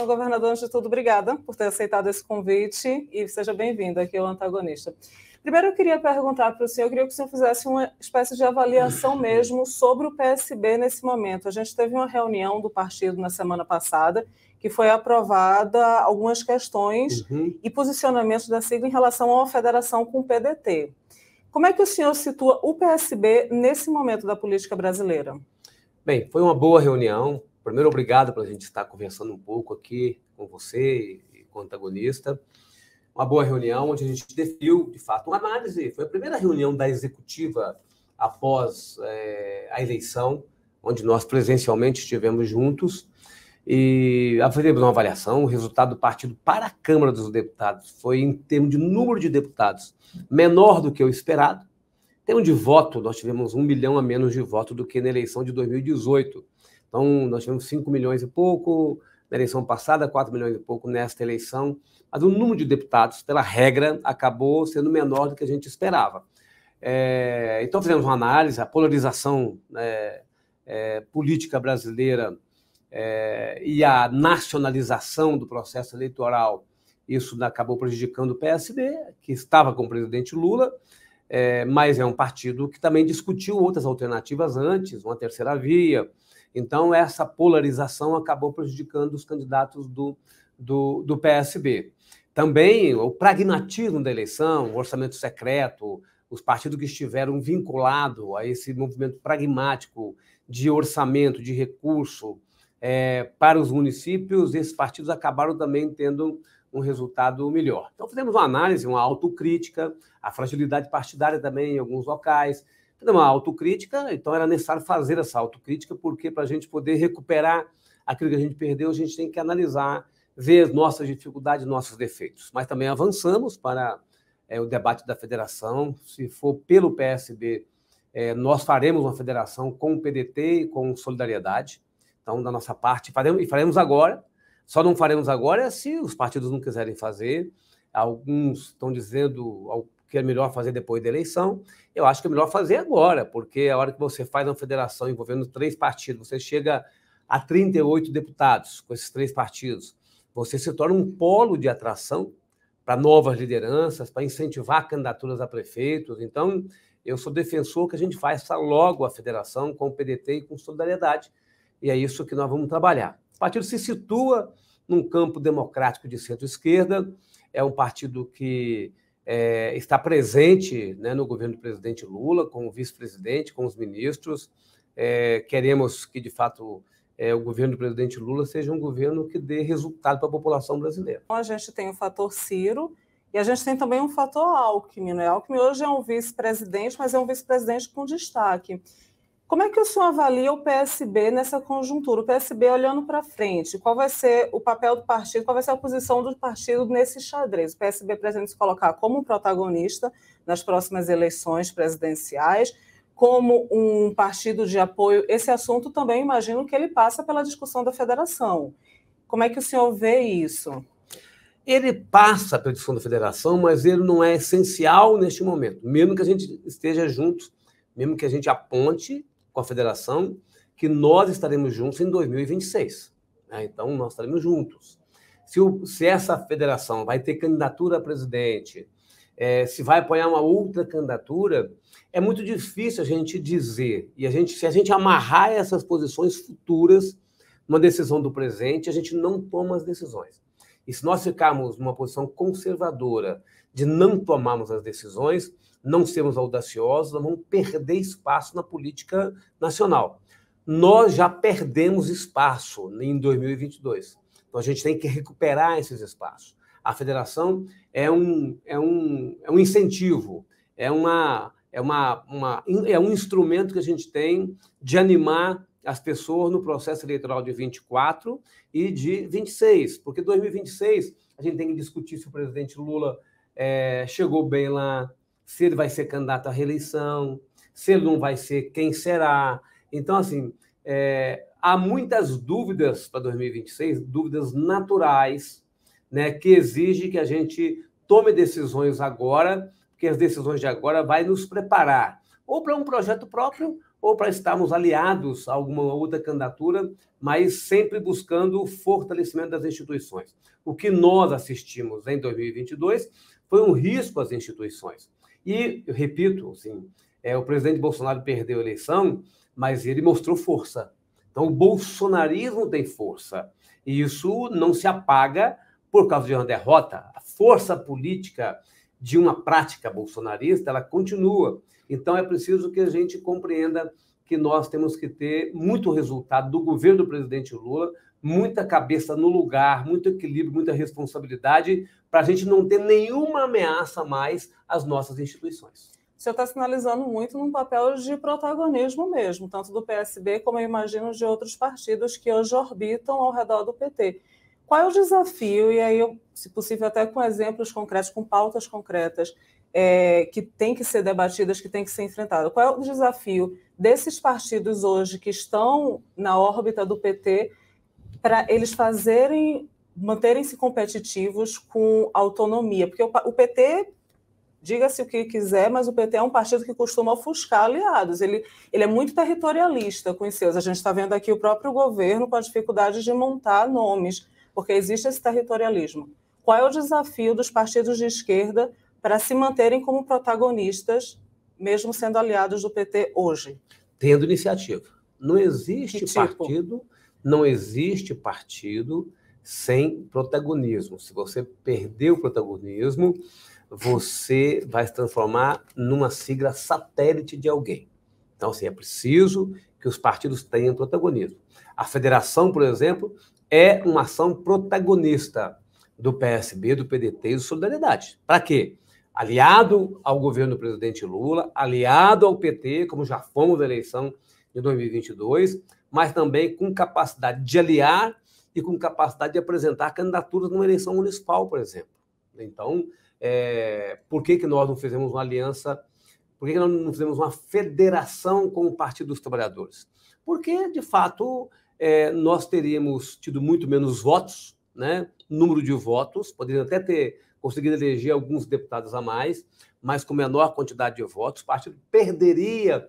Então, governador, antes de tudo, obrigada por ter aceitado esse convite e seja bem-vindo aqui ao Antagonista. Primeiro, eu queria perguntar para o senhor, eu queria que o senhor fizesse uma espécie de avaliação mesmo sobre o PSB nesse momento. A gente teve uma reunião do partido na semana passada, que foi aprovada algumas questões e posicionamentos da sigla em relação a uma federação com o PDT. Como é que o senhor situa o PSB nesse momento da política brasileira? Bem, foi uma boa reunião. Primeiro, obrigado por a gente estar conversando um pouco aqui com você e com o antagonista. Uma boa reunião onde a gente definiu, de fato, uma análise. Foi a primeira reunião da executiva após a eleição, onde nós presencialmente estivemos juntos e fizemos uma avaliação. O resultado do partido para a Câmara dos Deputados foi, em termos de número de deputados, menor do que o esperado. Em termos de voto, nós tivemos 1 milhão a menos de voto do que na eleição de 2018. Então, nós tivemos 5 milhões e pouco na eleição passada, 4 milhões e pouco nesta eleição, mas o número de deputados, pela regra, acabou sendo menor do que a gente esperava. Então, fizemos uma análise, a polarização política brasileira e a nacionalização do processo eleitoral, isso acabou prejudicando o PSD, que estava com o presidente Lula, mas é um partido que também discutiu outras alternativas antes, uma terceira via. Então, essa polarização acabou prejudicando os candidatos do PSB. Também o pragmatismo da eleição, o orçamento secreto, os partidos que estiveram vinculados a esse movimento pragmático de orçamento, de recurso para os municípios, esses partidos acabaram também tendo um resultado melhor. Então, fizemos uma análise, uma autocrítica, a fragilidade partidária também em alguns locais. Uma autocrítica, então era necessário fazer essa autocrítica, porque para a gente poder recuperar aquilo que a gente perdeu, a gente tem que analisar, ver nossas dificuldades, nossos defeitos. Mas também avançamos para o debate da federação. Se for pelo PSB, nós faremos uma federação com o PDT e com Solidariedade. Então, da nossa parte, faremos agora. Só não faremos agora se os partidos não quiserem fazer. Alguns estão dizendo que é melhor fazer depois da eleição. Eu acho que é melhor fazer agora, porque a hora que você faz uma federação envolvendo 3 partidos, você chega a 38 deputados com esses 3 partidos, você se torna um polo de atração para novas lideranças, para incentivar candidaturas a prefeitos. Então, eu sou defensor que a gente faça logo a federação com o PDT e com Solidariedade, e é isso que nós vamos trabalhar. O partido se situa num campo democrático de centro-esquerda, é um partido que está presente, né, no governo do presidente Lula, com o vice-presidente, com os ministros. Queremos que, de fato, o governo do presidente Lula seja um governo que dê resultado para a população brasileira. A gente tem o fator Ciro e a gente tem também um fator Alckmin, né? Alckmin hoje é um vice-presidente, mas é um vice-presidente com destaque. Como é que o senhor avalia o PSB nessa conjuntura? O PSB olhando para frente, qual vai ser o papel do partido, qual vai ser a posição do partido nesse xadrez? O PSB pretende se colocar como um protagonista nas próximas eleições presidenciais, como um partido de apoio. Esse assunto também, imagino que ele passa pela discussão da federação. Como é que o senhor vê isso? Ele passa pela discussão da federação, mas ele não é essencial neste momento. Mesmo que a gente esteja juntos, mesmo que a gente aponte com a federação, que nós estaremos juntos em 2026. Né? Então, nós estaremos juntos. Se essa federação vai ter candidatura a presidente, se vai apoiar uma outra candidatura, é muito difícil a gente dizer. E se a gente amarrar essas posições futuras numa decisão do presente, a gente não toma as decisões. E se nós ficarmos numa posição conservadora de não tomarmos as decisões, não sermos audaciosos, nós vamos perder espaço na política nacional. Nós já perdemos espaço em 2022. Então, a gente tem que recuperar esses espaços. A federação é um incentivo, é um instrumento que a gente tem de animar as pessoas no processo eleitoral de 24 e de 26, porque 2026 a gente tem que discutir se o presidente Lula chegou bem lá, se ele vai ser candidato à reeleição, se ele não vai ser, quem será. Então, assim, há muitas dúvidas para 2026, dúvidas naturais, né, que exigem que a gente tome decisões agora, porque as decisões de agora vão nos preparar ou para um projeto próprio, ou para estarmos aliados a alguma outra candidatura, mas sempre buscando o fortalecimento das instituições. O que nós assistimos em 2022 foi um risco às instituições. E, eu repito, assim, o presidente Bolsonaro perdeu a eleição, mas ele mostrou força. Então, o bolsonarismo tem força. E isso não se apaga por causa de uma derrota. A força política de uma prática bolsonarista, ela continua. Então, é preciso que a gente compreenda que nós temos que ter muito resultado do governo do presidente Lula, muita cabeça no lugar, muito equilíbrio, muita responsabilidade, para a gente não ter nenhuma ameaça mais às nossas instituições. O senhor está sinalizando muito num papel de protagonismo mesmo, tanto do PSB como, eu imagino, de outros partidos que hoje orbitam ao redor do PT. Qual é o desafio, e aí, se possível, até com exemplos concretos, com pautas concretas, que tem que ser debatidas, que tem que ser enfrentadas? Qual é o desafio desses partidos hoje que estão na órbita do PT para eles manterem-se competitivos com autonomia? Porque o PT, diga-se o que quiser, mas o PT é um partido que costuma ofuscar aliados. Ele é muito territorialista com os seus. A gente está vendo aqui o próprio governo com a dificuldade de montar nomes, porque existe esse territorialismo. Qual é o desafio dos partidos de esquerda para se manterem como protagonistas, mesmo sendo aliados do PT hoje? Tendo iniciativa. Não existe partido, não existe partido sem protagonismo. Se você perder o protagonismo, você vai se transformar numa sigla satélite de alguém. Então, assim, é preciso que os partidos tenham protagonismo. A federação, por exemplo, é uma ação protagonista do PSB, do PDT e do Solidariedade. Para quê? Aliado ao governo do presidente Lula, aliado ao PT, como já fomos na eleição de 2022, mas também com capacidade de aliar e com capacidade de apresentar candidaturas numa eleição municipal, por exemplo. Então, por que nós não fizemos uma aliança, por que nós não fizemos uma federação com o Partido dos Trabalhadores? Porque, de fato, nós teríamos tido muito menos votos, né? Número de votos, poderiam até ter conseguido eleger alguns deputados a mais, mas com menor quantidade de votos, o partido perderia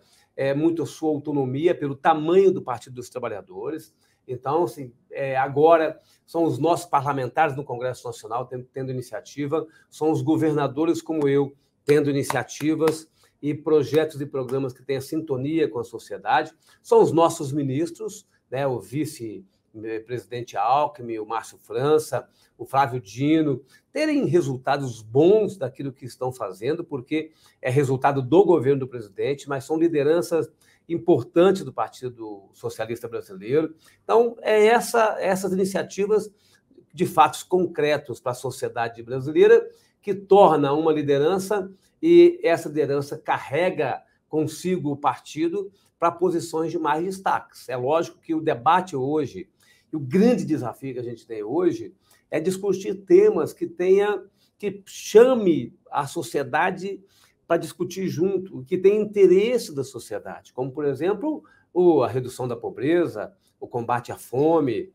muito a sua autonomia pelo tamanho do Partido dos Trabalhadores. Então, assim, agora são os nossos parlamentares no Congresso Nacional tendo iniciativa, são os governadores como eu tendo iniciativas e projetos e programas que tenham sintonia com a sociedade, são os nossos ministros, né, o vice-presidente Alckmin, o Márcio França, o Flávio Dino, terem resultados bons daquilo que estão fazendo, porque é resultado do governo do presidente, mas são lideranças importantes do Partido Socialista Brasileiro. Então, essas iniciativas de fatos concretos para a sociedade brasileira que torna uma liderança e essa liderança carrega consigo o partido para posições de mais destaques. É lógico que o debate hoje, e o grande desafio que a gente tem hoje, é discutir temas que chame a sociedade para discutir junto, que tem interesse da sociedade, como, por exemplo, a redução da pobreza, o combate à fome,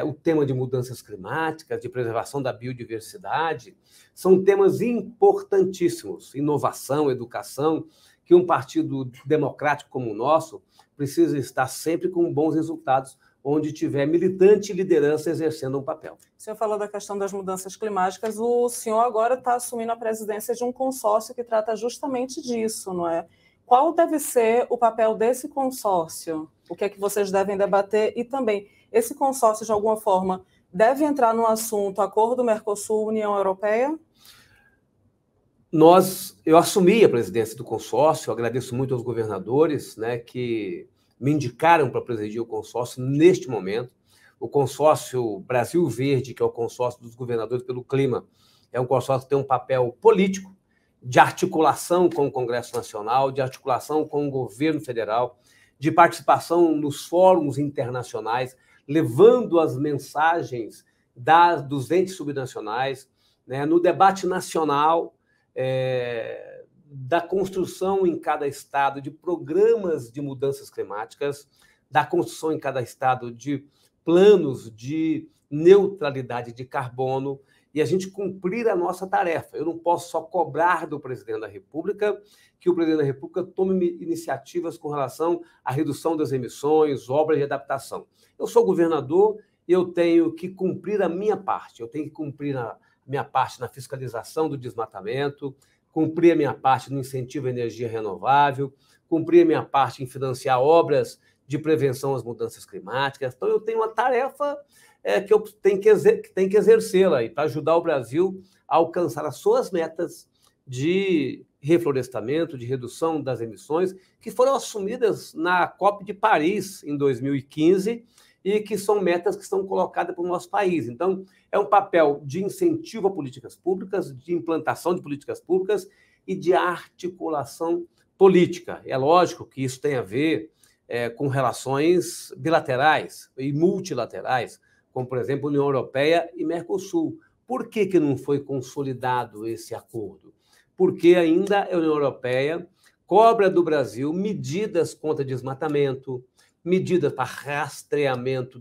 o tema de mudanças climáticas, de preservação da biodiversidade, são temas importantíssimos. Inovação, educação, que um partido democrático como o nosso precisa estar sempre com bons resultados, onde tiver militante e liderança exercendo um papel. O senhor falou da questão das mudanças climáticas, o senhor agora está assumindo a presidência de um consórcio que trata justamente disso, não é? Qual deve ser o papel desse consórcio? O que é que vocês devem debater? E também, esse consórcio, de alguma forma, deve entrar no assunto Acordo Mercosul-União Europeia? Eu assumi a presidência do consórcio, agradeço muito aos governadores, né, que me indicaram para presidir o consórcio neste momento. O consórcio Brasil Verde, que é o consórcio dos governadores pelo clima, é um consórcio que tem um papel político, de articulação com o Congresso Nacional, de articulação com o governo federal, de participação nos fóruns internacionais, levando as mensagens dos entes subnacionais, né, no debate nacional, da construção em cada estado de programas de mudanças climáticas, da construção em cada estado de planos de neutralidade de carbono e a gente cumprir a nossa tarefa. Eu não posso só cobrar do presidente da República que o presidente da República tome iniciativas com relação à redução das emissões, obras de adaptação. Eu sou governador e eu tenho que cumprir a minha parte. Eu tenho que cumprir a minha parte na fiscalização do desmatamento, cumprir a minha parte no incentivo à energia renovável, cumprir a minha parte em financiar obras de prevenção às mudanças climáticas. Então, eu tenho uma tarefa que eu tenho que exercê-la para ajudar o Brasil a alcançar as suas metas de reflorestamento, de redução das emissões, que foram assumidas na COP de Paris, em 2015, e que são metas que estão colocadas para o nosso país. Então, é um papel de incentivo a políticas públicas, de implantação de políticas públicas e de articulação política. É lógico que isso tem a ver com relações bilaterais e multilaterais, como, por exemplo, União Europeia e Mercosul. Por que não foi consolidado esse acordo? Porque ainda a União Europeia cobra do medidas contra desmatamento, medidas para rastreamento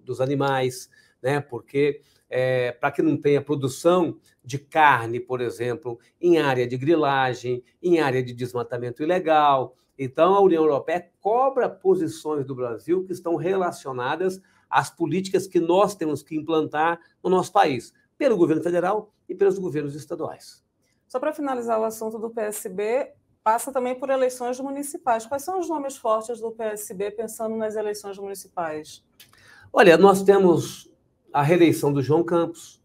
dos animais, né? Porque para que não tenha produção de carne, por exemplo, em área de grilagem, em área de desmatamento ilegal. Então, a União Europeia cobra posições do Brasil que estão relacionadas às políticas que nós temos que implantar no nosso país, pelo governo federal e pelos governos estaduais. Só para finalizar o assunto do PSB, passa também por eleições municipais. Quais são os nomes fortes do PSB pensando nas eleições municipais? Olha, nós temos a reeleição do João Campos,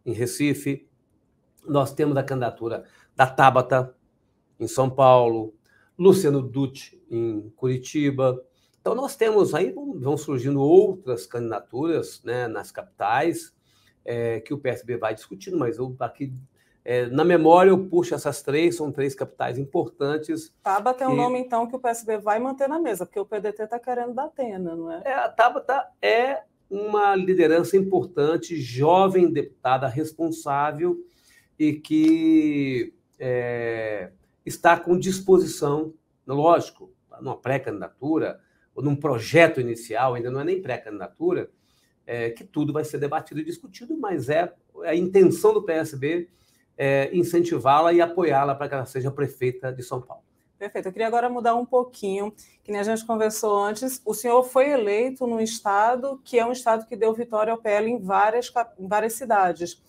em Recife, nós temos a candidatura da Tabata, em São Paulo, Luciano Dutti, em Curitiba. Então, nós temos aí, vão surgindo outras candidaturas, né, nas capitais, que o PSB vai discutindo, mas eu aqui, na memória, eu puxo essas três, são três capitais importantes. Tabata é um nome, então, que o PSB vai manter na mesa, porque o PDT está querendo da Atena, não é? A Tabata é uma liderança importante, jovem deputada responsável e que está com disposição, lógico, numa pré-candidatura, ou num projeto inicial, ainda não é nem pré-candidatura, que tudo vai ser debatido e discutido, mas é a intenção do PSB incentivá-la e apoiá-la para que ela seja prefeita de São Paulo. Perfeito. Eu queria agora mudar um pouquinho, que nem a gente conversou antes. O senhor foi eleito num estado que é um estado que deu vitória ao PL em várias cidades.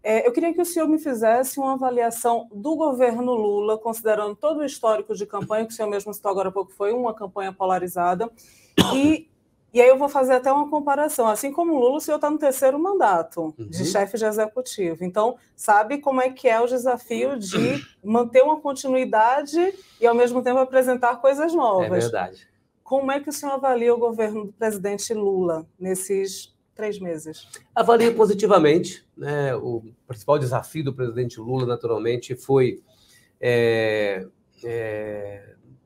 Eu queria que o senhor me fizesse uma avaliação do governo Lula, considerando todo o histórico de campanha, que o senhor mesmo citou agora há pouco, foi uma campanha polarizada. E aí eu vou fazer até uma comparação. Assim como o Lula, o senhor está no terceiro mandato de chefe de executivo. Então, sabe como é que é o desafio de manter uma continuidade e, ao mesmo tempo, apresentar coisas novas. É verdade. Como é que o senhor avalia o governo do presidente Lula nesses 3 meses? Avalio positivamente, né? O principal desafio do presidente Lula, naturalmente, foi,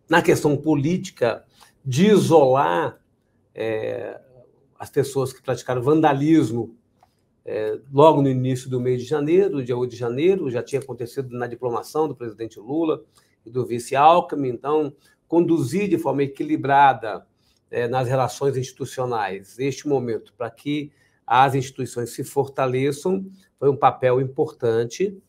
na questão política, de isolar as pessoas que praticaram vandalismo logo no início do mês de janeiro, dia 8 de janeiro, já tinha acontecido na diplomação do presidente Lula e do vice Alckmin. Então, conduzir de forma equilibrada nas relações institucionais este momento para que as instituições se fortaleçam foi um papel importante.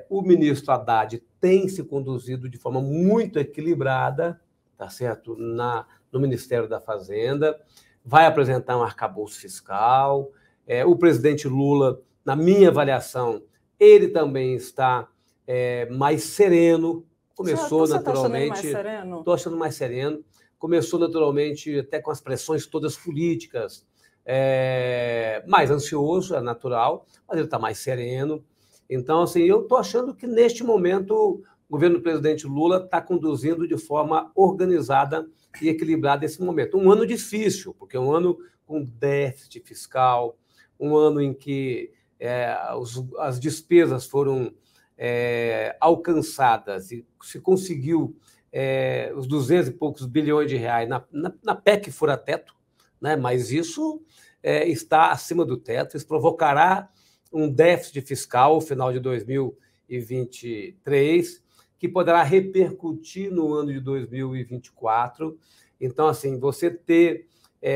O ministro Haddad tem se conduzido de forma muito equilibrada, tá certo? No Ministério da Fazenda, vai apresentar um arcabouço fiscal. O presidente Lula, na minha avaliação, ele também está mais sereno. Começou naturalmente. Você está achando ele mais sereno? Estou achando mais sereno. Começou naturalmente até com as pressões todas políticas, mais ansioso, é natural, mas ele está mais sereno. Então, assim, eu estou achando que neste momento o governo do presidente Lula está conduzindo de forma organizada e equilibrada esse momento. Um ano difícil, porque é um ano com déficit fiscal, um ano em que as despesas foram alcançadas e se conseguiu os 200 e poucos bilhões de reais na PEC fura-teto, né? Mas isso está acima do teto, isso provocará um déficit fiscal no final de 2023, que poderá repercutir no ano de 2024. Então, assim, você ter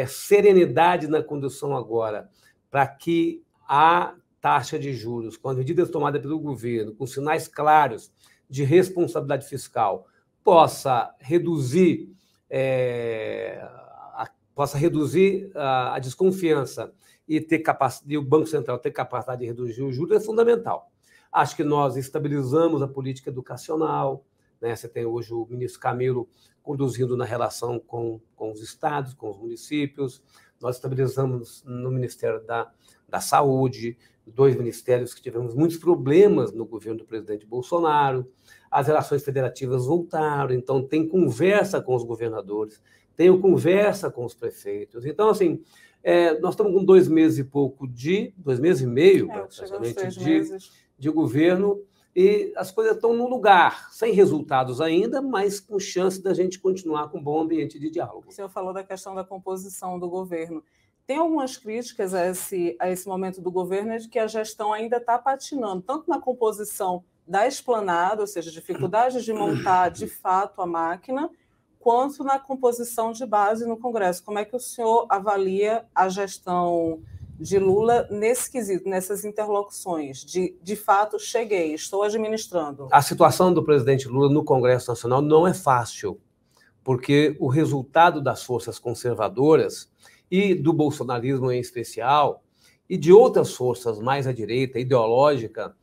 serenidade na condução agora, para que a taxa de juros, com as medidas tomadas pelo governo, com sinais claros de responsabilidade fiscal, possa reduzir a desconfiança e o Banco Central ter capacidade de reduzir os juros é fundamental. Acho que nós estabilizamos a política educacional, né? Você tem hoje o ministro Camilo conduzindo na relação com os estados, com os municípios. Nós estabilizamos no Ministério da Saúde, 2 ministérios que tivemos muitos problemas no governo do presidente Bolsonaro. As relações federativas voltaram, então tem conversa com os governadores, tem conversa com os prefeitos. Então, assim, nós estamos com 2 meses e pouco 2 meses e meio, praticamente, de governo, e as coisas estão no lugar, sem resultados ainda, mas com chance da gente continuar com um bom ambiente de diálogo. O senhor falou da questão da composição do governo. Tem algumas críticas a esse momento do governo de que a gestão ainda está patinando, tanto na composição da esplanada, ou seja, dificuldade de montar de fato a máquina, quanto na composição de base no Congresso. Como é que o senhor avalia a gestão de Lula nesse quesito, nessas interlocuções? De fato, cheguei, estou administrando. A situação do presidente Lula no Congresso Nacional não é fácil, porque o resultado das forças conservadoras e do bolsonarismo em especial, e de outras forças mais à direita, ideológica,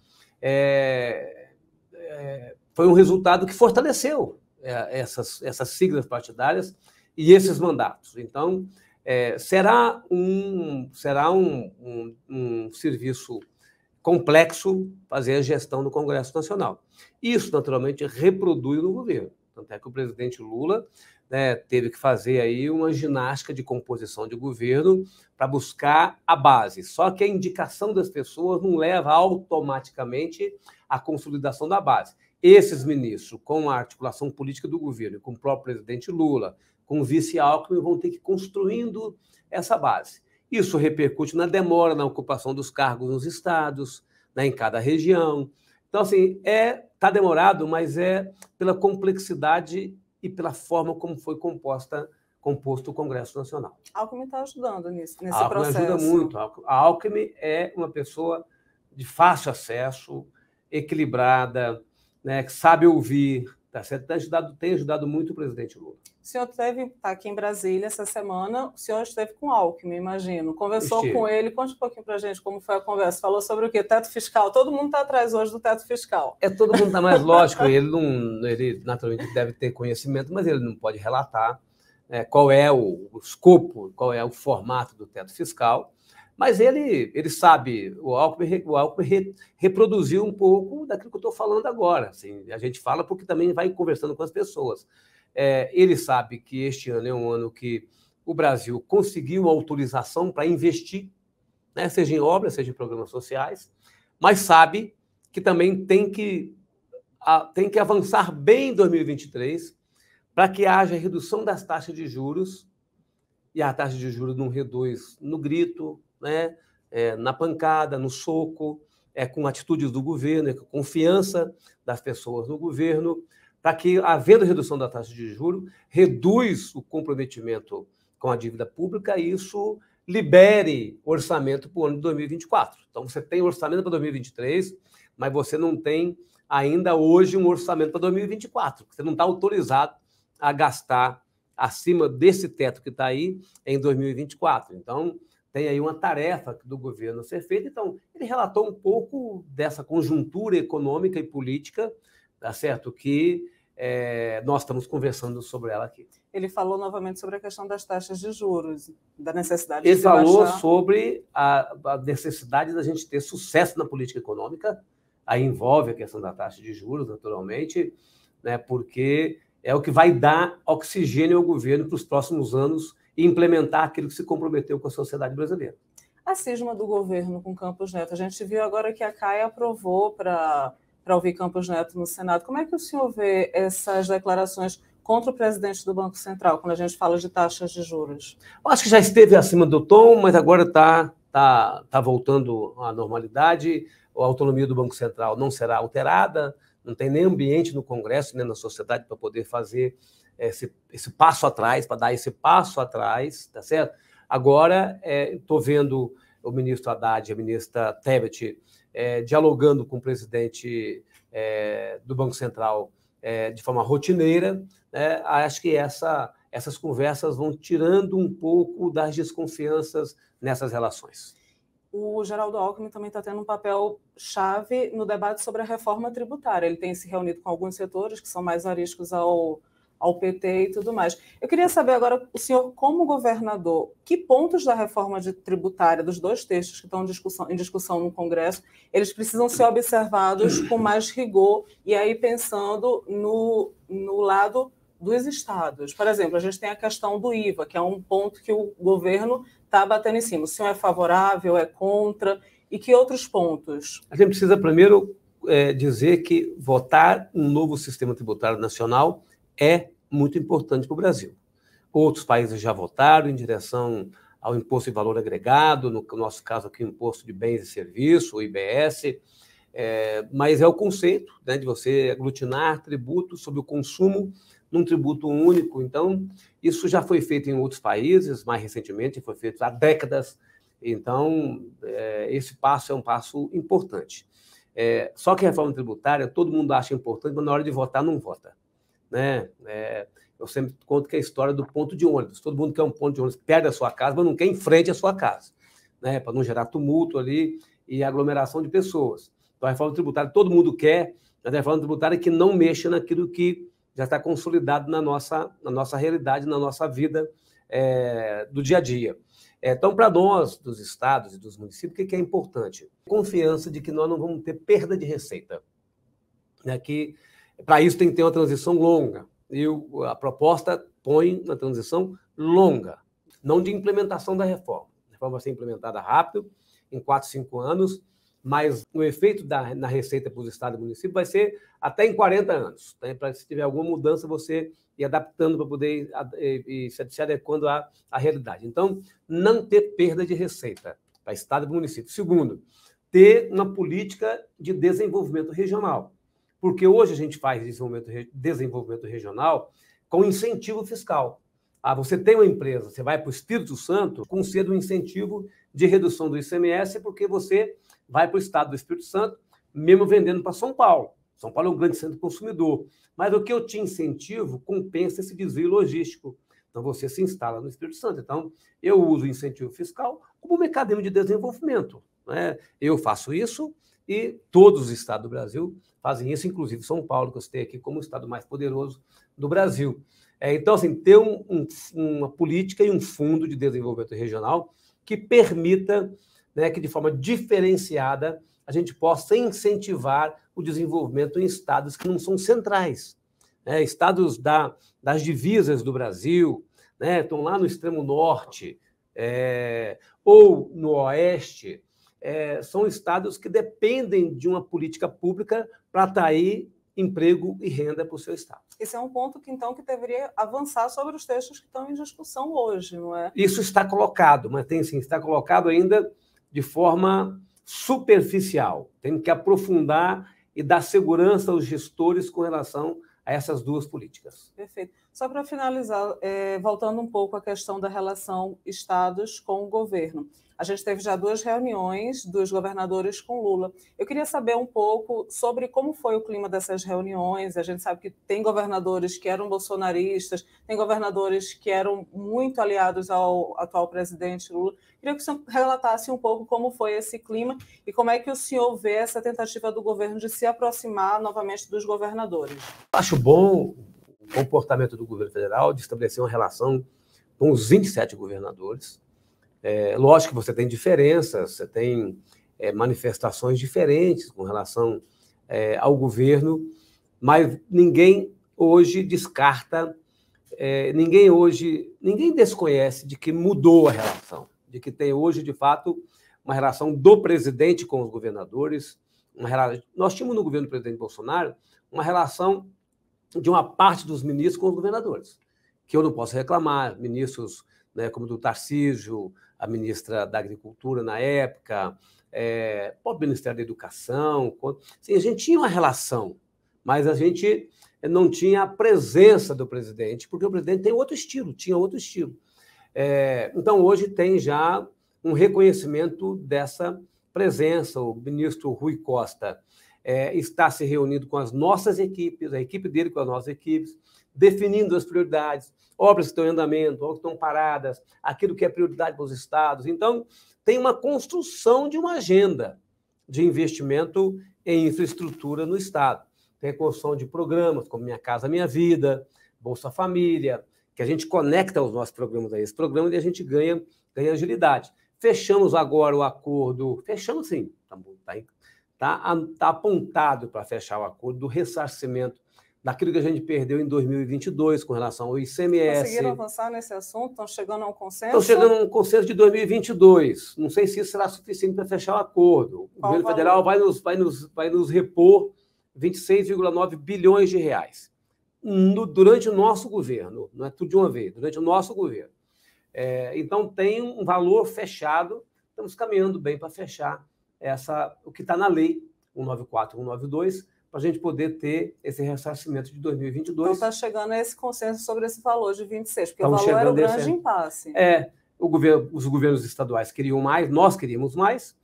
foi um resultado que fortaleceu essas siglas partidárias e esses mandatos. Então, será um serviço complexo fazer a gestão do Congresso Nacional. Isso, naturalmente, reproduz no governo. Tanto é que o presidente Lula, né, teve que fazer aí uma ginástica de composição de governo para buscar a base. Só que a indicação das pessoas não leva automaticamente à consolidação da base. Esses ministros, com a articulação política do governo, com o próprio presidente Lula, com o vice Alckmin, vão ter que ir construindo essa base. Isso repercute na demora na ocupação dos cargos nos estados, né, em cada região. Então, assim, está demorado, mas é pela complexidade e pela forma como foi composto o Congresso Nacional. Alckmin está ajudando nesse processo. Alckmin ajuda muito. A Alckmin é uma pessoa de fácil acesso, equilibrada, né, que sabe ouvir, tá certo? Tem ajudado muito o presidente Lula. O senhor está aqui em Brasília essa semana, o senhor esteve com o Alckmin, imagino. Conversou com ele, conte um pouquinho para a gente como foi a conversa. Falou sobre o quê? Teto fiscal. Todo mundo está atrás hoje do teto fiscal. Todo mundo está mais lógico. Ele naturalmente deve ter conhecimento, mas ele não pode relatar qual é o escopo, qual é o formato do teto fiscal. Mas ele sabe, o Alckmin reproduziu um pouco daquilo que eu estou falando agora. Assim, a gente fala porque também vai conversando com as pessoas. Ele sabe que este ano é um ano que o Brasil conseguiu autorização para investir, né, seja em obras, seja em programas sociais, mas sabe que também tem que avançar bem em 2023 para que haja redução das taxas de juros, e a taxa de juros não reduz no grito, né, na pancada, no soco, com atitudes do governo, com confiança das pessoas no governo, para que, havendo redução da taxa de juros, reduz o comprometimento com a dívida pública e isso libere orçamento para o ano de 2024. Então, você tem orçamento para 2023, mas você não tem ainda hoje um orçamento para 2024. Você não está autorizado a gastar acima desse teto que está aí em 2024. Então, tem aí uma tarefa do governo a ser feita. Então, ele relatou um pouco dessa conjuntura econômica e política, tá certo? Que nós estamos conversando sobre ela aqui. Ele falou novamente sobre a questão das taxas de juros, da necessidade de Ele falou sobre a necessidade da gente ter sucesso na política econômica, aí envolve a questão da taxa de juros, naturalmente, né? Porque é o que vai dar oxigênio ao governo para os próximos anos e implementar aquilo que se comprometeu com a sociedade brasileira. A cisma do governo com Campos Neto. A gente viu agora que a CAI aprovou para ouvir Campos Neto no Senado. Como é que o senhor vê essas declarações contra o presidente do Banco Central, quando a gente fala de taxas de juros? Eu acho que já esteve acima do tom, mas agora está voltando à normalidade. A autonomia do Banco Central não será alterada, não tem nem ambiente no Congresso, nem na sociedade para poder fazer esse passo atrás, para dar esse passo atrás, tá certo? Agora, estou vendo o ministro Haddad e a ministra Tebet dialogando com o presidente do Banco Central de forma rotineira, né? Acho que essas conversas vão tirando um pouco das desconfianças nessas relações. O Geraldo Alckmin também está tendo um papel chave no debate sobre a reforma tributária. Ele tem se reunido com alguns setores que são mais arísticos ao PT e tudo mais. Eu queria saber agora, o senhor, como governador, que pontos da reforma tributária, dos dois textos que estão em discussão no Congresso, eles precisam ser observados com mais rigor, e aí pensando no lado dos estados. Por exemplo, a gente tem a questão do IVA, que é um ponto que o governo está batendo em cima. O senhor é favorável, é contra? E que outros pontos? A gente precisa primeiro dizer que votar um novo sistema tributário nacional é muito importante para o Brasil. Outros países já votaram em direção ao imposto de valor agregado, no nosso caso aqui, o imposto de bens e serviços, o IBS, mas é o conceito, né, de você aglutinar tributos sobre o consumo num tributo único. Então, isso já foi feito em outros países, mais recentemente, foi feito há décadas. Então, esse passo é um passo importante. Só que a reforma tributária, todo mundo acha importante, mas na hora de votar, não vota. Né? Eu sempre conto que é a história do ponto de ônibus. Todo mundo quer um ponto de ônibus perto da sua casa, mas não quer em frente à sua casa, né? Para não gerar tumulto ali e aglomeração de pessoas. Então, a reforma tributária, todo mundo quer, mas a reforma tributária que não mexa naquilo que já está consolidado na nossa realidade, na nossa vida do dia a dia. Então, para nós, dos estados e dos municípios, o que é importante? Confiança de que nós não vamos ter perda de receita. Né? Que, para isso, tem que ter uma transição longa. E a proposta põe uma transição longa, não de implementação da reforma. A reforma vai ser implementada rápido, em 4, 5 anos, mas o efeito na receita para os estados e municípios vai ser até em 40 anos. Né? Para se tiver alguma mudança, você ir adaptando para poder ir se adequando à realidade. Então, não ter perda de receita para estado e município. Segundo, ter uma política de desenvolvimento regional. Porque hoje a gente faz desenvolvimento regional com incentivo fiscal. Você tem uma empresa, você vai para o Espírito Santo, concede um incentivo de redução do ICMS, porque você vai para o estado do Espírito Santo, mesmo vendendo para São Paulo. São Paulo é um grande centro consumidor. Mas o que eu te incentivo compensa esse desvio logístico. Então, você se instala no Espírito Santo. Então, eu uso o incentivo fiscal como mecanismo de desenvolvimento. Né? Eu faço isso e todos os estados do Brasil fazem isso, inclusive São Paulo, que eu citei aqui como o estado mais poderoso do Brasil. Então, assim, ter uma política e um fundo de desenvolvimento regional que permita, né, que de forma diferenciada a gente possa incentivar o desenvolvimento em estados que não são centrais. Né? Estados das divisas do Brasil, né, estão lá no extremo norte ou no oeste, são estados que dependem de uma política pública para atrair emprego e renda para o seu estado. Esse é um ponto que deveria avançar sobre os textos que estão em discussão hoje, não é? Isso está colocado, mas está colocado ainda de forma superficial. Tem que aprofundar e dar segurança aos gestores com relação a essas duas políticas. Perfeito. Só para finalizar, voltando um pouco à questão da relação estados com o governo. A gente teve já 2 reuniões dos governadores com Lula. Eu queria saber um pouco sobre como foi o clima dessas reuniões. A gente sabe que tem governadores que eram bolsonaristas, tem governadores que eram muito aliados ao atual presidente Lula. Queria que o senhor relatasse um pouco como foi esse clima e como é que o senhor vê essa tentativa do governo de se aproximar novamente dos governadores. Acho bom o comportamento do governo federal de estabelecer uma relação com os 27 governadores. Lógico que você tem diferenças, você tem manifestações diferentes com relação ao governo, mas ninguém hoje descarta, ninguém desconhece de que mudou a relação, de que tem hoje, de fato, uma relação do presidente com os governadores. Nós tínhamos no governo do presidente Bolsonaro uma relação de uma parte dos ministros com os governadores, que eu não posso reclamar, ministros, né, como do Tarcísio, a ministra da Agricultura na época, o Ministério da Educação. Assim, a gente tinha uma relação, mas a gente não tinha a presença do presidente, porque o presidente tinha outro estilo. Então, hoje tem já um reconhecimento dessa presença. O ministro Rui Costa está se reunindo com as nossas equipes, a equipe dele com as nossas equipes, definindo as prioridades, obras que estão em andamento, obras que estão paradas, aquilo que é prioridade para os estados. Então, tem uma construção de uma agenda de investimento em infraestrutura no estado. Tem a construção de programas como Minha Casa Minha Vida, Bolsa Família, que a gente conecta os nossos programas a esse programa e a gente ganha agilidade. Fechamos agora o acordo, fechamos sim, está apontado para fechar o acordo do ressarcimento daquilo que a gente perdeu em 2022 com relação ao ICMS. Conseguiram avançar nesse assunto? Estão chegando a um consenso? Estão chegando a um consenso de 2022. Não sei se isso será suficiente para fechar o acordo. O governo federal vai nos repor 26,9 bilhões de reais durante o nosso governo. Não é tudo de uma vez, durante o nosso governo. Então, tem um valor fechado. Estamos caminhando bem para fechar o que está na lei 194, 192, para a gente poder ter esse ressarcimento de 2022. Então, está chegando a esse consenso sobre esse valor de 26, porque o valor era o grande impasse. Os governos estaduais queriam mais, nós queríamos mais,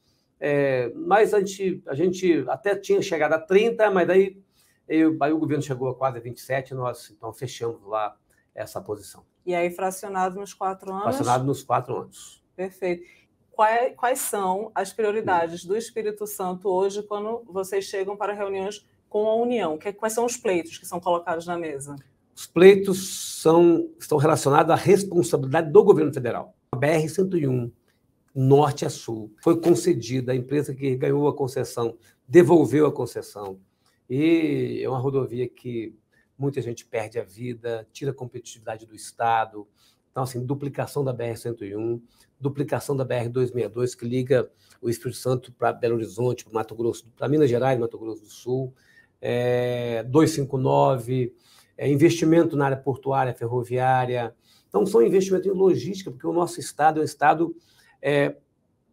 mas a gente até tinha chegado a 30, mas aí o governo chegou a quase 27, nós então fechamos lá essa posição. E aí, fracionado nos 4 anos? Fracionado nos 4 anos. Perfeito. Quais são as prioridades do Espírito Santo hoje quando vocês chegam para reuniões com a União? Quais são os pleitos que são colocados na mesa? Os pleitos estão relacionados à responsabilidade do governo federal. A BR-101, norte a sul, foi concedida, a empresa que ganhou a concessão devolveu a concessão. E é uma rodovia que muita gente perde a vida, tira a competitividade do Estado. Então, assim, duplicação da BR-101, duplicação da BR-262, que liga o Espírito Santo para Belo Horizonte, para Mato Grosso, para Minas Gerais, Mato Grosso do Sul, 259, investimento na área portuária, ferroviária. Então, são investimentos em logística, porque o nosso estado é um estado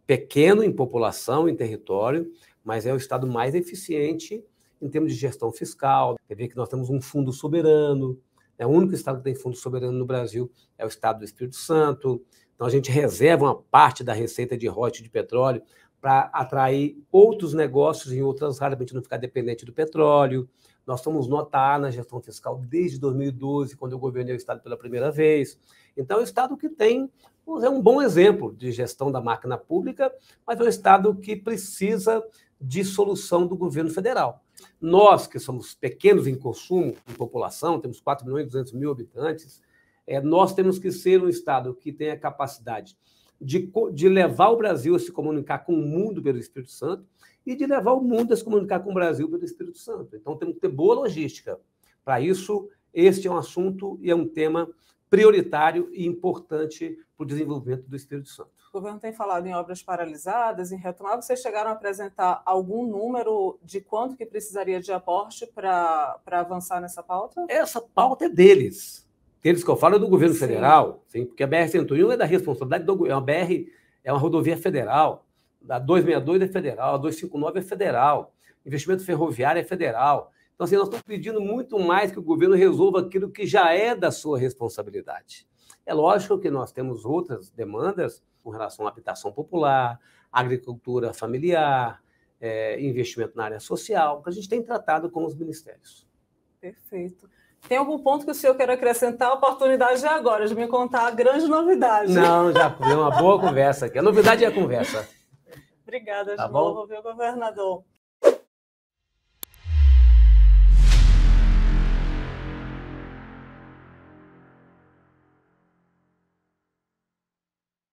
pequeno em população, em território, mas é o estado mais eficiente em termos de gestão fiscal. Quer ver que nós temos um fundo soberano, o único estado que tem fundo soberano no Brasil é o estado do Espírito Santo. Então, a gente reserva uma parte da receita de royalties de petróleo para atrair outros negócios em outras áreas, para a gente não ficar dependente do petróleo. Nós somos nota A na gestão fiscal desde 2012, quando eu governei o estado pela primeira vez. Então, é um estado que é um bom exemplo de gestão da máquina pública, mas é um estado que precisa de solução do governo federal. Nós, que somos pequenos em consumo, em população, temos 4.200.000 habitantes, nós temos que ser um estado que tenha capacidade de levar o Brasil a se comunicar com o mundo pelo Espírito Santo e de levar o mundo a se comunicar com o Brasil pelo Espírito Santo. Então, temos que ter boa logística. Para isso, este é um assunto e é um tema prioritário e importante para o desenvolvimento do Espírito Santo. O governo tem falado em obras paralisadas, em retomada. Vocês chegaram a apresentar algum número de quanto que precisaria de aporte para avançar nessa pauta? Essa pauta é deles. Deles que eu falo é do governo federal, sim, porque a BR-101 é da responsabilidade do governo. É uma rodovia federal. A 262 é federal, a 259 é federal. Investimento ferroviário é federal. Então, assim, nós estamos pedindo muito mais que o governo resolva aquilo que já é da sua responsabilidade. É lógico que nós temos outras demandas com relação à habitação popular, agricultura familiar, investimento na área social, que a gente tem tratado com os ministérios. Perfeito. Tem algum ponto que o senhor quer acrescentar? A oportunidade é agora de me contar a grande novidade. Não, já foi uma boa conversa aqui. A novidade é a conversa. Obrigada, de novo, viu, governador?